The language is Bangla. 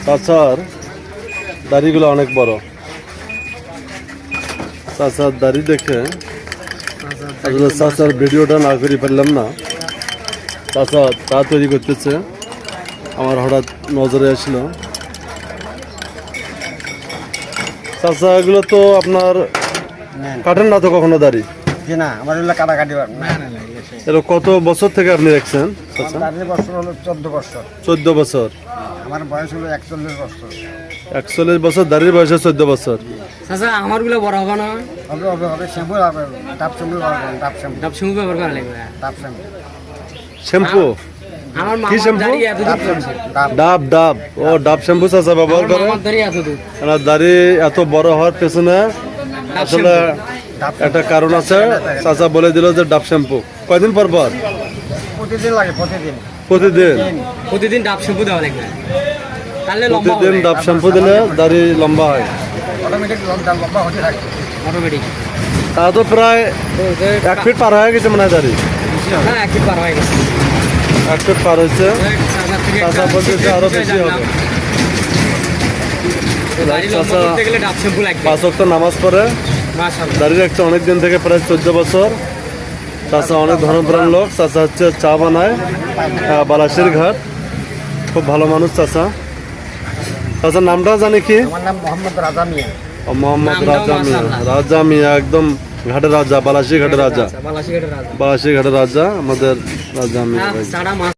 চাচার দাড়িগুলো অনেক বড়। চাচার দাড়ি দেখে আসলে চাচার ভিডিওটা না করে ফেললাম না। চাচা চা তৈরি করতেছে, আমার হঠাৎ নজরে আসলো। চাচা এগুলো তো আপনার কাটেন না তো কখনো দাড়ি? না, আমার এগুলো কাটাকাটি এটা কত বছর থেকে আপনি রাখছেন? চাচা বছর হলো 14 বছর। 14 বছর। আমার বয়স হলো 41 বছর। 41 বছর, দাড়ির বয়সে 14 বছর। চাচা আমার গুলো বড় হবে না? হবে হবে হবে, শ্যাম্পু হবে, ডাব শ্যাম্পু হবে, ডাব শ্যাম্পু, ডাব শ্যাম্পু ব্যবহার করা লাগবে। ডাব শ্যাম্পু, শ্যাম্পু? আমার কি মামার শ্যাম্পু? দাড়ি এত ডাব দূর শ্যাম্পু, ডাব। ডাব ডাব। ও ডাব শ্যাম্পু চাচা ব্যবহার করে। আমার দাড়ি এত দূর। এনার দাড়ি এত বড় হওয়ার পেছনে আসলে একটা কারণ আছে। চাচা বলে দিল যে ডাব শ্যাম্পু। কয়দিন পর পর? প্রতিদিন লাগে, প্রতিদিন। প্রতিদিন? প্রতিদিন ডাব শ্যাম্পু দেওয়া লাগবে, তাহলে লম্বা প্রতিদিন হবে। ডাব শ্যাম্পু দিলে দাড়ি লম্বা হয়। অটোমেটিক লম্বা হতে থাকে। অটোমেটিক। তা তো প্রায় 1 ফিট পার হয়ে গেছে মনে হয় দাড়ি। না, এক ফিট পার হয়ে গেছে। 1 ফিট পার হয়েছে। চাচার থেকে চাচা বলছে যে আরো বেশি হবে। দাড়ি লম্বা চাচা করতে গেলে ডাব শ্যাম্পু লাগবে। 5 ওয়াক্ত নামাজ পড়ে, মাশাআল্লাহ। দাড়ি রাখছে অনেক দিন থেকে, প্রায় 14 বছর। চাচা অনেক ধর্মপ্রাণ লোক। চাচা হচ্ছে চা বানায় বালাসির ঘাট। খুব ভালো মানুষ চাচা। চাচার নামটা জানি কি? আমার নাম মোহাম্মদ রাজা মিয়া। মোহাম্মদ নামটাও রাজা মিয়া। মাশাআল্লাহ। রাজা মিয়া একদম ঘাটের রাজা, বালাসি ঘাটের রাজা। বালাসিঘাটের রাজা। বালাসি ঘাটের রাজা, আমাদের রাজা মিয়া ভাই। চাড়া মাছ